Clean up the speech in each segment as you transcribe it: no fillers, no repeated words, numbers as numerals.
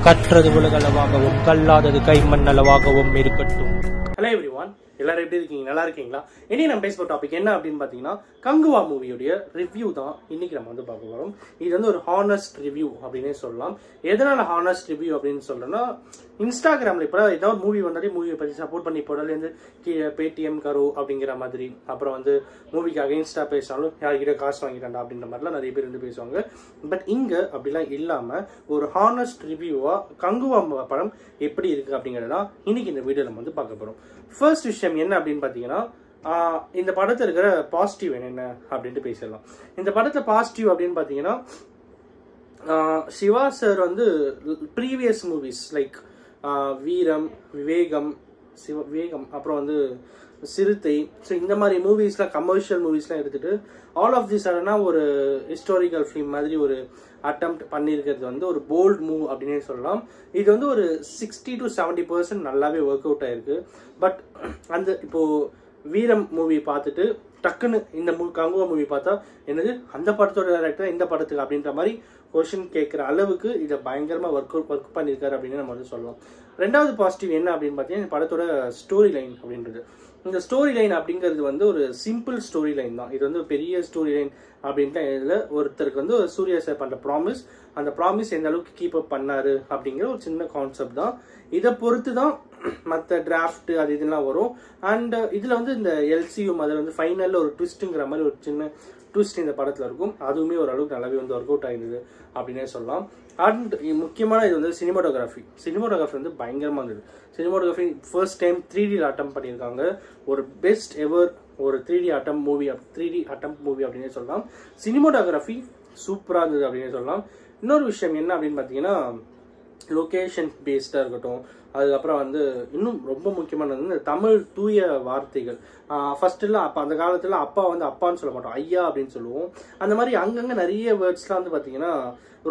கற்றது உலகளவாகவும் கல்லாதது கைமண் அளவாகவும் இருக்கட்டும். Hello everyone, எல்லாரும் எப்படி இருக்கீங்க? நல்லா இருக்கீங்களா? இனி நம்ம பேச போற டாபிக் என்ன அப்படின்னு பாத்தீங்கன்னா கங்குவா மூவியோடைய ரிவ்யூ தான் இன்னைக்கு நம்ம வந்து பார்க்க போறோம். இது வந்து ஒரு ஹானஸ்ட் ரிவ்யூ அப்படின்னே சொல்லலாம். எதனால ஹானஸ்ட் ரிவ்யூ அப்படின்னு சொல்றேன்னா, இன்ஸ்டாகிராம்ல இப்ப ஏதாவது மூவி வந்தாலே மூவியை பத்தி சப்போர்ட் பண்ணி போடாலே வந்து பேடிஎம் கரோ அப்படிங்கிற மாதிரி, அப்புறம் வந்து மூவிக்கு அகைன்ஸ்டா பேசினாலும் யார்கிட்ட காசு வாங்கிட்டாண்டா அப்படின்ற மாதிரிலாம் நிறைய பேர் வந்து பேசுவாங்க. பட் இங்க அப்படிலாம் இல்லாம ஒரு ஹானஸ்ட் ரிவ்யூவா கங்குவா படம் எப்படி இருக்கு அப்படிங்கறத இன்னைக்கு இந்த வீடியோ நம்ம வந்து பார்க்க போறோம். ஃபர்ஸ்ட் விஷயம் என்ன அப்படின்னு பாத்தீங்கன்னா, இந்த படத்துல இருக்கிற பாசிட்டிவ் என்ன அப்படின்ட்டு பேசலாம். இந்த படத்துல பாசிட்டிவ் அப்படின்னு பாத்தீங்கன்னா, சிவா சார் வந்து ப்ரீவியஸ் மூவிஸ் லைக் வீரம், விவேகம், அப்புறம் வந்து சிறுத்தை, ஸோ இந்த மாதிரி மூவிஸ்லாம் கமர்ஷியல் மூவிஸ்லாம் எடுத்துட்டு ஆல் ஆஃப் தி சடனா ஒரு ஹிஸ்டாரிக்கல் ஃபிலிம் மாதிரி ஒரு அட்டெம்ப்ட் பண்ணியிருக்கிறது வந்து ஒரு போல்ட் மூவ் அப்படின்னே சொல்லலாம். இது வந்து ஒரு 60 to 70% நல்லாவே ஒர்க் அவுட் ஆயிருக்கு. பட் அந்த இப்போ வீரம் மூவி பார்த்துட்டு டக்குன்னு இந்த கங்குவா மூவி பார்த்தா என்னது அந்த படத்தோட டைரக்டர் இந்த படத்துக்கு அப்படின்ற மாதிரி கொஸ்டின் கேட்குற அளவுக்கு இதை பயங்கரமா ஒர்க் பண்ணியிருக்காரு அப்படின்னு நம்ம வந்து சொல்லலாம். ரெண்டாவது பாசிட்டிவ் என்ன அப்படின்னு பார்த்தீங்கன்னா, இந்த படத்தோட ஸ்டோரி லைன் அப்படின்றது. இந்த ஸ்டோரி லைன் அப்படிங்கிறது வந்து ஒரு சிம்பிள் ஸ்டோரி லைன் தான். இது வந்து பெரிய ஸ்டோரி லைன் அப்படின்ட்டு இதில் ஒருத்தருக்கு வந்து சூர்யா சார் பண்ற ப்ராமிஸ், அந்த ப்ராமிஸ் எந்த அளவுக்கு கீப் அப் பண்ணாரு அப்படிங்கிற ஒரு சின்ன கான்செப்ட் தான். இதை பொறுத்து தான் மற்ற டிராஃப்ட் அது இதெல்லாம் வரும். அண்ட் இதுல வந்து இந்த எல்சியும் அதில் வந்து ஃபைனல்ல ஒரு ட்விஸ்ட்டுங்கிற மாதிரி ஒரு சின்ன ட்விஸ்ட் இந்த படத்துல இருக்கும். அதுவுமே ஓரளவுக்கு நல்லாவே வந்து ஒர்க் அவுட் ஆயிருந்தது அப்படின்னே சொல்லலாம். அண்ட் முக்கியமான இது வந்து சினிமோட்டோகிராஃபி வந்து பயங்கரமா இருந்தது. சினிமோட்டோகிராஃபி ஃபர்ஸ்ட் டைம் 3D அட்டம் பண்ணியிருக்காங்க. ஒரு பெஸ்ட் எவர் ஒரு 3D அட்டம் மூவி அப்படின்னே சொல்லலாம். சினிமோட்டோகிராஃபி சூப்பரா இருந்தது அப்படின்னே சொல்லலாம். இன்னொரு விஷயம் என்ன அப்படின்னு பாத்தீங்கன்னா, லொகேஷன் பேஸ்டா இருக்கட்டும், அதுக்கப்புறம் வந்து இன்னும் ரொம்ப முக்கியமானது இந்த தமிழ் தூய வார்த்தைகள். ஃபர்ஸ்ட் எல்லாம் அப்ப அந்த காலத்துல அப்பா வந்து அப்பான்னு சொல்ல மாட்டோம், ஐயா அப்படின்னு சொல்லுவோம். அந்த மாதிரி அங்கங்க நிறைய வேர்ட்ஸ்லாம் வந்து பாத்தீங்கன்னா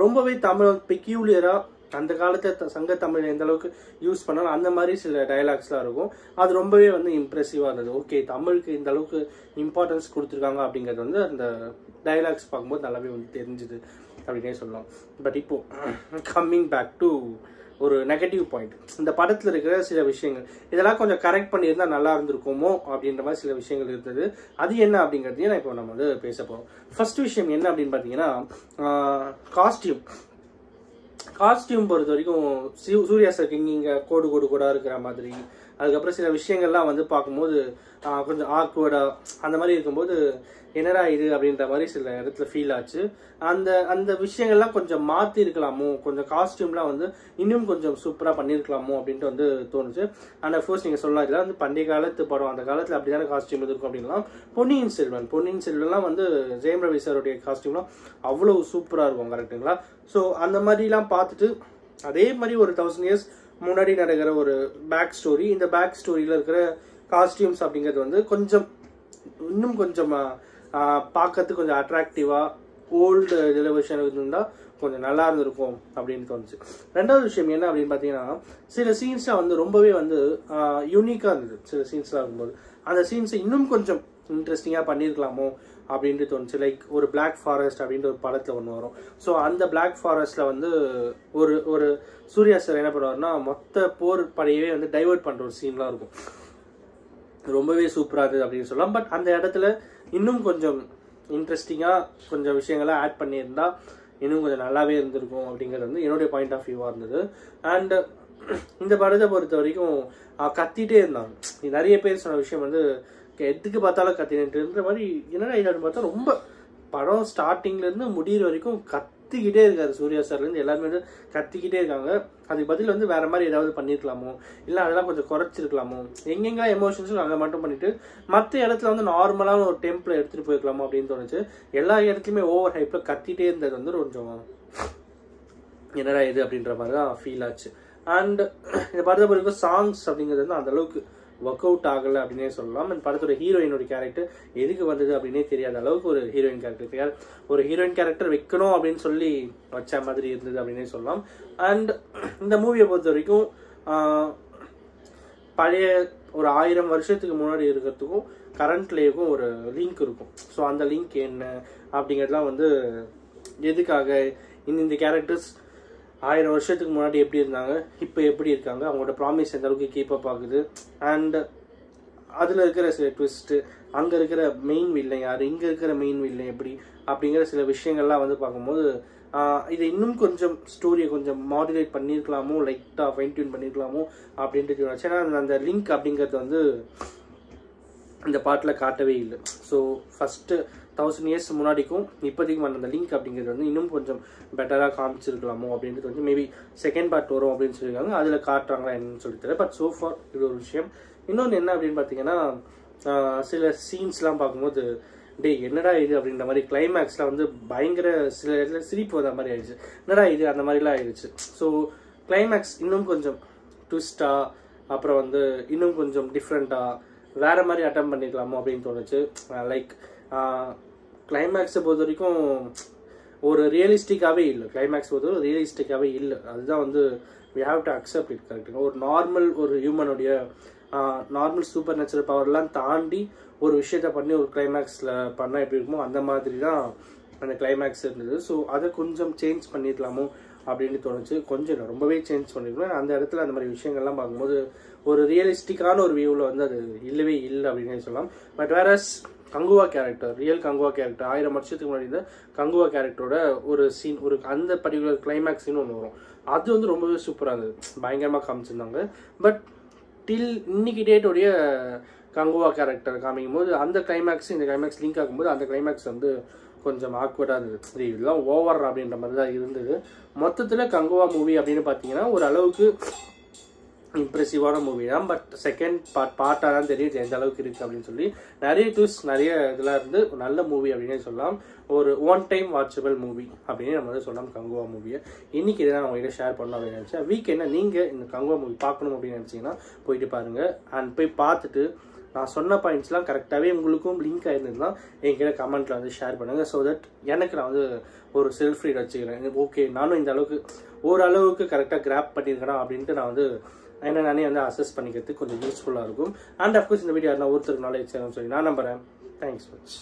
ரொம்பவே தமிழ் பெக்யூலியரா அந்த காலத்துல சங்க தமிழ் எந்த அளவுக்கு யூஸ் பண்ணாலும் அந்த மாதிரி சில டயலாக்ஸ்லாம் இருக்கும். அது ரொம்பவே வந்து இம்ப்ரெசிவா இருந்தது. ஓகே, தமிழுக்கு இந்த அளவுக்கு இம்பார்ட்டன்ஸ் கொடுத்துருக்காங்க அப்படிங்கிறது வந்து அந்த டயலாக்ஸ் பார்க்கும்போது நல்லாவே வந்து தெரிஞ்சுது அப்படின்னே சொல்லலாம். பட் இப்போ கம்மிங் பேக் டு ஒரு நெகட்டிவ் பாயிண்ட், இந்த படத்துல இருக்கிற சில விஷயங்கள் இதெல்லாம் கொஞ்சம் கரெக்ட் பண்ணியிருந்தா நல்லா இருந்திருக்குமோ அப்படின்ற மாதிரி சில விஷயங்கள் இருந்தது. அது என்ன அப்படிங்கறதையும் இப்போ நம்ம வந்து பேச போறோம். ஃபர்ஸ்ட் விஷயம் என்ன அப்படின்னு பாத்தீங்கன்னா, காஸ்டியூம் பொறுத்த வரைக்கும் சூர்யா சாருக்கு இங்க கோடா இருக்கிற மாதிரி, அதுக்கப்புறம் சில விஷயங்கள்லாம் வந்து பார்க்கும்போது கொஞ்சம் ஆக்வர்டா அந்த மாதிரி இருக்கும்போது என்னடா இது அப்படின்ற மாதிரி சில இடத்துல ஃபீல் ஆச்சு. அந்த விஷயங்கள்லாம் கொஞ்சம் மாத்தி இருக்கலாமோ, கொஞ்சம் காஸ்டியூம்லாம் வந்து இன்னும் கொஞ்சம் சூப்பரா பண்ணிருக்கலாமோ அப்படின்ட்டு வந்து தோணுச்சு. அண்ட் அஃப்கோர்ஸ் நீங்க சொல்லலாம், இதெல்லாம் வந்து பண்டைய காலத்து படம், அந்த காலத்துல அப்படிதான காஸ்டியூம் இருக்கும் அப்படின்லாம். பொன்னியின் செல்வன்லாம் வந்து ஜெயம் ரவி சாருடைய காஸ்டியூம்லாம் அவ்வளவு சூப்பரா இருக்கும், கரெக்டுங்களா? ஸோ அந்த மாதிரிலாம் பார்த்துட்டு அதே மாதிரி ஒரு 1000 years முன்னாடி நடக்கிற ஒரு பேக் ஸ்டோரி, இந்த பேக் ஸ்டோரியில இருக்கிற காஸ்டியூம்ஸ் அப்படிங்கிறது வந்து கொஞ்சம் இன்னும் கொஞ்சம் பார்க்கறதுக்கு கொஞ்சம் அட்ராக்டிவா ஓல்டு ஜெனரேஷன் இருந்தா கொஞ்சம் நல்லா இருந்திருக்கும் அப்படின்னு தோணுச்சு. ரெண்டாவது விஷயம் என்ன அப்படின்னு பாத்தீங்கன்னா, சில சீன்ஸ்லாம் வந்து ரொம்பவே வந்து யூனிக்கா இருந்தது. சில சீன்ஸ்லாம் இருக்கும்போது அந்த சீன்ஸ் இன்னும் கொஞ்சம் இன்ட்ரெஸ்டிங்கா பண்ணிருக்கலாமோ அப்படின்ட்டு தோணுச்சு. லைக் ஒரு பிளாக் ஃபாரஸ்ட் அப்படின்ற ஒரு படத்துல ஒன்று வரும். ஸோ அந்த பிளாக் ஃபாரஸ்ட்ல வந்து ஒரு சூர்யா சார் என்ன பண்ணுவாருன்னா, மொத்த போர் படையவே வந்து டைவர்ட் பண்ற ஒரு சீன்லாம் இருக்கும். ரொம்பவே சூப்பரா இருந்தது அப்படின்னு சொல்லலாம். பட் அந்த இடத்துல இன்னும் கொஞ்சம் இன்ட்ரெஸ்டிங்கா கொஞ்சம் விஷயங்கள்லாம் ஆட் பண்ணியிருந்தா இன்னும் கொஞ்சம் நல்லாவே இருந்திருக்கும் அப்படிங்கிறது வந்து என்னுடைய பாயிண்ட் ஆஃப் வியூவா இருந்தது. அண்ட் இந்த படத்தை பொறுத்த வரைக்கும் கத்திட்டே இருந்தாங்க. நிறைய பேர் சொன்ன விஷயம் வந்து எதுக்கு பார்த்தாலும் கத்தினுன்ற மாதிரி. என்னடா இது பார்த்தா ரொம்ப படம் ஸ்டார்டிங்ல இருந்து முடிகிற வரைக்கும் கத்திக்கிட்டே இருக்காரு சூர்யா சார்ல இருந்து. எல்லாருமே வந்து கத்திக்கிட்டே இருக்காங்க. அதுக்கு பதில் வந்து வேற மாதிரி ஏதாவது பண்ணிருக்கலாமோ, இல்ல அதெல்லாம் கொஞ்சம் குறைச்சிருக்கலாமோ, எங்கெங்க எமோஷன்ஸும் அங்கே மட்டும் பண்ணிட்டு மற்ற இடத்துல வந்து நார்மலான ஒரு டெம்ப்ல எடுத்துட்டு போயிருக்கலாமோ அப்படின்னு தோணுச்சு. எல்லா இடத்துலயுமே ஓவர் ஹைப்ல கத்திட்டே இருந்தது வந்து கொஞ்சம் என்னடா இது அப்படின்ற மாதிரி தான் ஃபீல் ஆச்சு. அண்ட் இந்த படத்தை பொறுத்த சாங்ஸ் அப்படிங்கிறது வந்து அந்த அளவுக்கு ஒர்க் அவுட் ஆகல அப்படின்னே சொல்லலாம். இந்த படத்தோட ஹீரோயினோட கேரக்டர் எதுக்கு வந்தது அப்படின்னே தெரியாத அளவுக்கு ஒரு ஹீரோயின் கேரக்டர் வைக்கணும் அப்படின்னு சொல்லி வச்ச மாதிரி இருந்தது அப்படின்னே சொல்லலாம். அண்ட் இந்த மூவியை பொறுத்த வரைக்கும் பழைய ஒரு 1000 வருஷத்துக்கு முன்னாடி இருக்கிறதுக்கும் கரண்ட்லேயும் ஒரு லிங்க் இருக்கும். ஸோ அந்த லிங்க் என்ன அப்படிங்கிறதுலாம் வந்து எதுக்காக இந்த கேரக்டர்ஸ் 1000 வருஷத்துக்கு முன்னாடி எப்படி இருந்தாங்க, இப்போ எப்படி இருக்காங்க, அவங்களோட ப்ராமிஸ் எந்த அளவுக்கு கீப் அப் ஆகுது, அண்ட் அதில் இருக்கிற சில ட்விஸ்ட்டு, அங்கே இருக்கிற மெயின் வில்லை யார், இங்கே இருக்கிற மெயின் வில்லை எப்படி அப்படிங்கிற சில விஷயங்கள்லாம் வந்து பார்க்கும்போது இதை இன்னும் கொஞ்சம் ஸ்டோரியை கொஞ்சம் மாடுலேட் பண்ணியிருக்கலாமோ, லைட்டாக ஃபைன் டியூன் பண்ணியிருக்கலாமோ அப்படின்ட்டு தோணுச்சு. ஏன்னா அந்த லிங்க் அப்படிங்கிறது வந்து இந்த பாட்டில் காட்டவே இல்லை. ஸோ ஃபஸ்ட்டு 1000 இயர்ஸ் முன்னாடிக்கும் இப்போதைக்கும் அந்த லிங்க் அப்படிங்கிறது வந்து இன்னும் கொஞ்சம் பெட்டராக காமிச்சிருக்கலாமோ அப்படின்றது வந்து மேபி செகண்ட் பார்ட் வரும் அப்படின்னு சொல்லியிருக்காங்க. அதில் காட்டுறாங்களா என்னன்னு சொல்லி தெரியல. பட் சோஃபார் இது ஒரு விஷயம். இன்னொன்று என்ன அப்படின்னு பார்த்தீங்கன்னா, சில சீன்ஸ்லாம் பார்க்கும்போது என்னடா இது அப்படின்ற மாதிரி கிளைமேக்ஸில் வந்து பயங்கர சில இடத்துல சிரிப்பு வந்த மாதிரி ஆயிடுச்சு. என்னடா இது அந்த மாதிரிலாம் ஆயிடுச்சு. ஸோ கிளைமேக்ஸ் இன்னும் கொஞ்சம் ட்விஸ்டாக, அப்புறம் வந்து இன்னும் கொஞ்சம் டிஃப்ரெண்ட்டாக வேற மாதிரி அட்டம் பண்ணிக்கலாமோ அப்படின்னு தோணுச்சு. லைக் கிளைமேக்ஸை பொறுத்த வரைக்கும் ஒரு ரியலிஸ்டிக்காகவே இல்லை. கிளைமேக்ஸ் பொறுத்த ஒரு ரியலிஸ்டிக்காகவே இல்லை. அதுதான் வந்து we have to accept it. கரெக்டுங்க. ஒரு நார்மல் ஒரு ஹியூமனுடைய நார்மல் சூப்பர் நேச்சுரல் பவர்லாம் தாண்டி ஒரு விஷயத்த பண்ணி ஒரு கிளைமேக்ஸில் பண்ணால் எப்படி இருக்குமோ அந்த மாதிரி தான் அந்த கிளைமேக்ஸ் இருந்தது. ஸோ அதை கொஞ்சம் சேஞ்ச் பண்ணிடலாமோ அப்படின்னு தோணுச்சு. கொஞ்சம் இல்லை, ரொம்பவே சேஞ்ச் பண்ணிருக்கணும். அந்த இடத்துல அந்த மாதிரி விஷயங்கள்லாம் பார்க்கும்போது ஒரு ரியலிஸ்டிக்கான ஒரு வியூவில் வந்து அது இல்லவே இல்லை அப்படின்னு சொல்லலாம். But whereas Kanguva character, real Kanguva character 1000 வருஷத்துக்கு முன்னாடி இந்த கங்குவா கேரக்டரோட ஒரு சீன், ஒரு அந்த பர்டிகுலர் கிளைமேக்ஸ் சீன் ஒன்று வரும். அது வந்து ரொம்பவே சூப்பராக இருந்தது, பயங்கரமாக காமிச்சிருந்தாங்க. பட் டில் இன்னைக்கு டேட்டோடைய கங்குவா கேரக்டர் காமிக்கும் போது அந்த கிளைமேக்ஸ் இந்த கிளைமேக்ஸ் லிங்க் ஆகும்போது அந்த கிளைமேக்ஸ் வந்து கொஞ்சம் ஆக்வர்டாக இருந்தது. இதெல்லாம் ஓவர் அப்படின்ற மாதிரி தான் இருந்தது. மொத்தத்தில் கங்குவா மூவி அப்படின்னு பார்த்தீங்கன்னா ஒரு அளவுக்கு இம்ப்ரெசிவான மூவி தான். பட் செகண்ட் பார்ட்டாக தான் தெரியுது எந்த அளவுக்கு இருக்குது அப்படின்னு சொல்லி. நிறைய ட்விஸ்ட், நிறைய இதெல்லாம் இருந்து நல்ல மூவி அப்படின்னே சொல்லலாம். ஒரு ஒன் டைம் வாட்சபிள் மூவி அப்படின்னு நம்ம வந்து சொல்லலாம் கங்குவா மூவியை. இன்னைக்கு இதை நான் உங்ககிட்ட ஷேர் பண்ணணும் அப்படின்னு நினச்சேன். வீக்கெண்டை நீங்கள் இந்த கங்குவா மூவி பார்க்கணும் அப்படின்னு நினச்சிங்கன்னா போயிட்டு பாருங்கள். அண்ட் போய் பார்த்துட்டு நான் சொன்ன பாயிண்ட்ஸ்லாம் கரெக்டாகவே உங்களுக்கும் லிங்க் ஆயிருந்ததுன்னா என்கிட்ட கமெண்ட்டில் வந்து ஷேர் பண்ணுங்கள். ஸோ தட் எனக்கு நான் வந்து ஒரு செல்ஃப் ரீட் வச்சுக்கிறேன். ஓகே, நானும் இந்த அளவுக்கு ஓரளவுக்கு கரெக்டாக கிராப் பண்ணியிருக்கேனா அப்படின்ட்டு நான் வந்து என்ன நானே வந்து அசஸ் பண்ணிக்கிறதுக்கு கொஞ்சம் யூஸ்ஃபுல்லாக இருக்கும். அண்ட் அஃப்கோர்ஸ் இந்த வீடியோ யாருன்னா ஒருத்தருக்கு நாலேஜ் சேரும் சொல்லி நான் நம்புகிறேன். Thanks much.